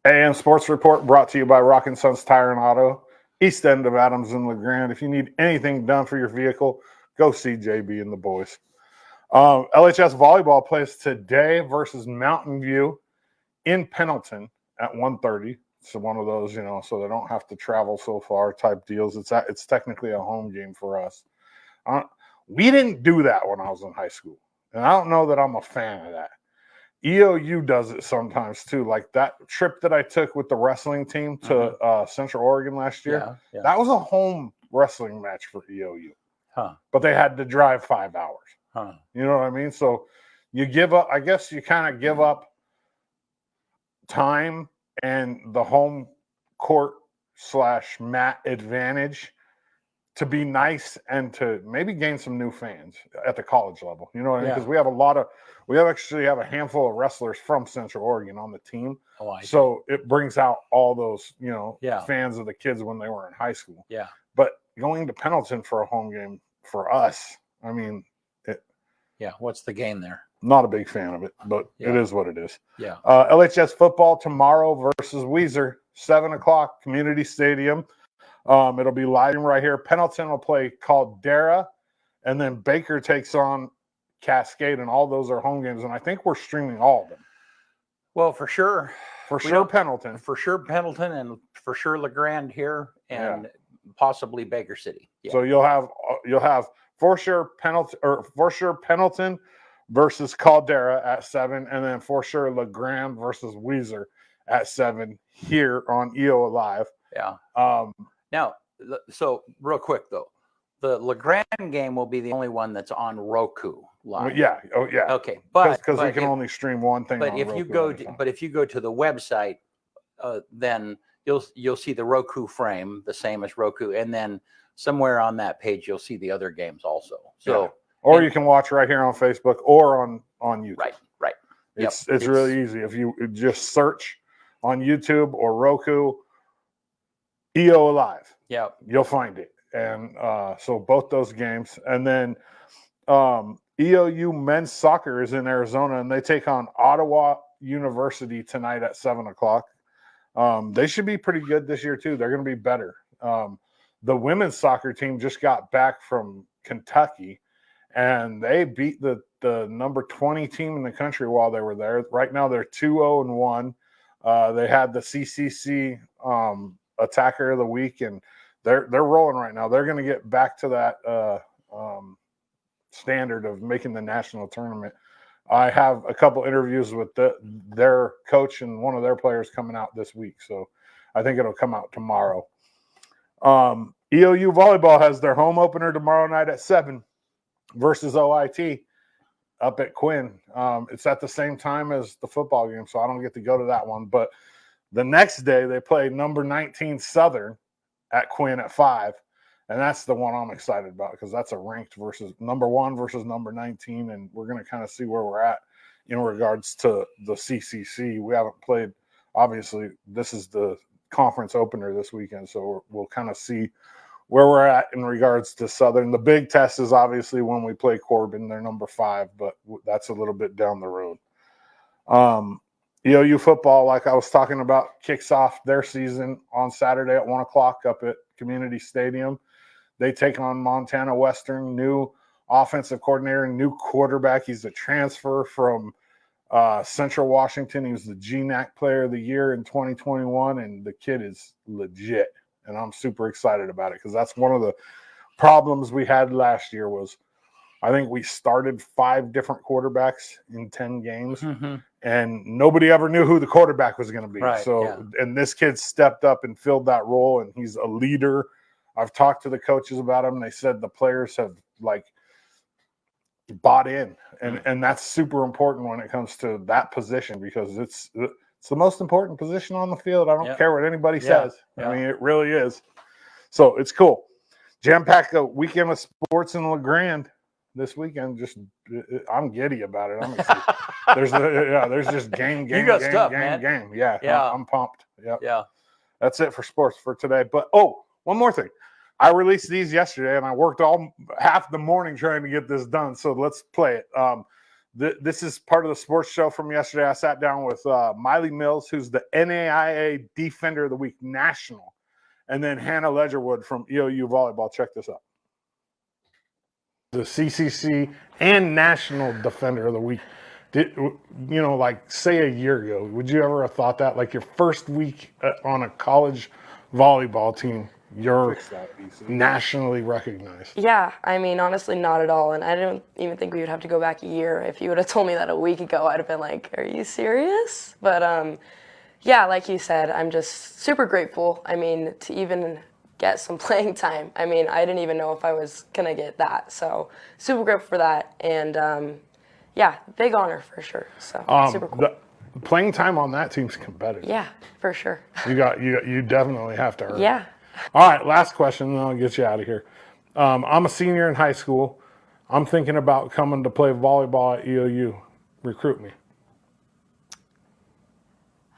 AM Sports Report brought to you by Rock & Sons Tire and Auto, east end of Adams and LeGrand. If you need anything done for your vehicle, go see JB and the boys. LHS Volleyball plays today versus Mountain View in Pendleton at 1:30. So one of those, so they don't have to travel so far type deals. It's technically a home game for us. We didn't do that when I was in high school, and I don't know that I'm a fan of that. EOU does it sometimes too. Like that trip that I took with the wrestling team to Central Oregon last year. Yeah. That was a home wrestling match for EOU. But they had to drive 5 hours. You know what I mean? So you give up, I guess you kind of give up time and the home court / mat advantage to be nice and to maybe gain some new fans at the college level. You know what I mean? Because we actually have a handful of wrestlers from Central Oregon on the team. So it brings out all those, fans of the kids when they were in high school. Yeah. But going to Pendleton for a home game for us, I mean, what's the gain there? Not a big fan of it, but it is what it is. Yeah. LHS football tomorrow versus Weiser, 7:00, Community Stadium. It'll be live right here. Pendleton will play Caldera, and then Baker takes on Cascade, and all those are home games. And I think we're streaming all of them. Well, for sure. Pendleton. For sure Pendleton, and for sure LeGrand here, and possibly Baker City. Yeah. So you'll have for sure Pendleton versus Caldera at 7, and then for sure LeGrand versus Weiser at 7 here on EO Live. Yeah. Now, so real quick though, the LeGrand game will be the only one that's on Roku live. Yeah. Oh yeah. Okay, but because we can only stream one thing. But if you go to the website, then you'll see the Roku frame, the same as Roku, and then somewhere on that page you'll see the other games also. So, or you can watch right here on Facebook or on YouTube. Right. It's really easy. If you just search on YouTube or Roku, EO Live. Yeah, you'll find it. And so both those games, and then EOU men's soccer is in Arizona, and they take on Ottawa University tonight at 7:00. They should be pretty good this year too. They're going to be better. The women's soccer team just got back from Kentucky, and they beat the number 20 team in the country while they were there. Right now they're 2-0-1. They had the CCC attacker of the week, and they're rolling right now. They're going to get back to that standard of making the national tournament. I have a couple interviews with their coach and one of their players coming out this week, so I think it'll come out tomorrow. EOU volleyball has their home opener tomorrow night at 7 versus OIT up at Quinn. It's at the same time as the football game, so I don't get to go to that one. But the next day they play number 19 Southern at Quinn at 5, and that's the one I'm excited about because that's a ranked versus number 1 versus number 19, and we're going to kind of see where we're at in regards to the CCC. We haven't played. Obviously, this is the conference opener this weekend, so we'll kind of see where we're at in regards to Southern. The big test is obviously when we play Corbin. They're number 5, but that's a little bit down the road. EOU football, like I was talking about, kicks off their season on Saturday at 1:00 up at Community Stadium. They take on Montana Western, new offensive coordinator, new quarterback. He's a transfer from Central Washington. He was the GNAC Player of the Year in 2021, and the kid is legit. And I'm super excited about it because that's one of the problems we had last year was I think we started 5 different quarterbacks in 10 games, and nobody ever knew who the quarterback was going to be. And this kid stepped up and filled that role, and he's a leader. I've talked to the coaches about him. They said the players have bought in, and that's super important when it comes to that position because it's the most important position on the field. I don't care what anybody says. I mean, it really is. So it's cool. Jam-pack a weekend of sports in LeGrand this weekend. I'm giddy about it. I'm excited. There's just game. Yeah. I'm pumped. Yeah. That's it for sports for today. But one more thing. I released these yesterday, and I worked half the morning trying to get this done. So let's play it. This is part of the sports show from yesterday. I sat down with Miley Mills, who's the NAIA Defender of the Week National, and then Hannah Ledgerwood from EOU Volleyball. Check this out. The CCC and National Defender of the Week. Like say a year ago, would you ever have thought that? Like your first week on a college volleyball team, you're nationally recognized. Yeah, I mean, honestly, not at all. And I don't even think we would have to go back a year. If you would have told me that a week ago, I'd have been like, are you serious? But yeah, like you said, I'm just super grateful. I mean, to even get some playing time. I mean, I didn't even know if I was going to get that. So super grateful for that. And yeah, big honor for sure. So super cool. The playing time on that team's competitive. Yeah, for sure. You definitely have to earn it. Yeah. All right, last question, and then I'll get you out of here. I'm a senior in high school. I'm thinking about coming to play volleyball at EOU. Recruit me.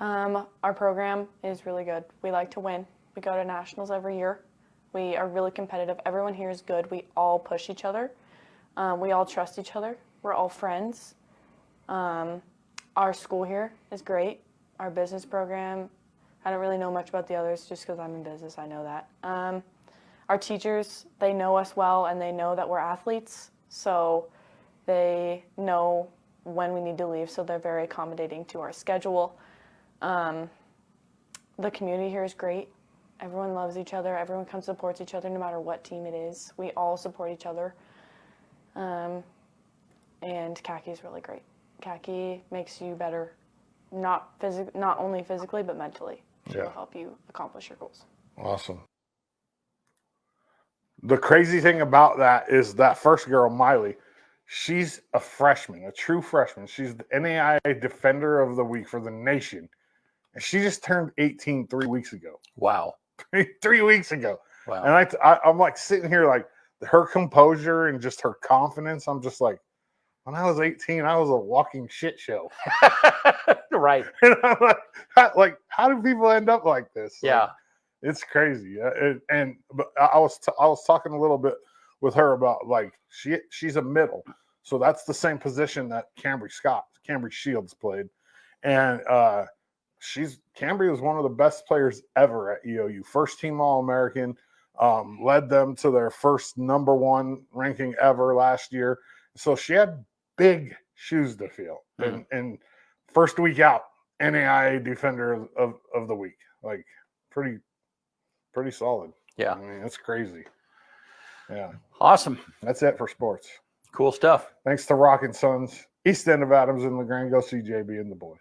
Our program is really good. We like to win. We go to nationals every year. We are really competitive. Everyone here is good. We all push each other. We all trust each other. We're all friends. Our school here is great. Our business program, I don't really know much about the others just because I'm in business, I know that. Our teachers, they know us well and they know that we're athletes, so they know when we need to leave, so they're very accommodating to our schedule. The community here is great. Everyone loves each other. Everyone comes supports each other no matter what team it is. We all support each other. And Khaki is really great. Khaki makes you better, not only physically, but mentally. It will help you accomplish your goals. Awesome. The crazy thing about that is that first girl, Miley, she's a freshman, a true freshman. She's the NAIA Defender of the Week for the nation. And she just turned 18 3 weeks ago. Wow. 3 weeks ago. Wow. And I'm like sitting here like her composure and just her confidence. I'm just like, when I was 18, I was a walking shit show. Right. And I'm like, how do people end up like this? Yeah. Like, it's crazy. But I was talking a little bit with her about like she's a middle, so that's the same position that Cambry Shields played, and Cambry was one of the best players ever at EOU. First team All-American, led them to their first #1 ranking ever last year. So she had big shoes to fill. And first week out, NAIA Defender of the Week. Like pretty solid. Yeah. I mean, it's crazy. Yeah. Awesome. That's it for sports. Cool stuff. Thanks to Rockin' Sons, East End of Adams and LeGrand. Go see JB and the boys.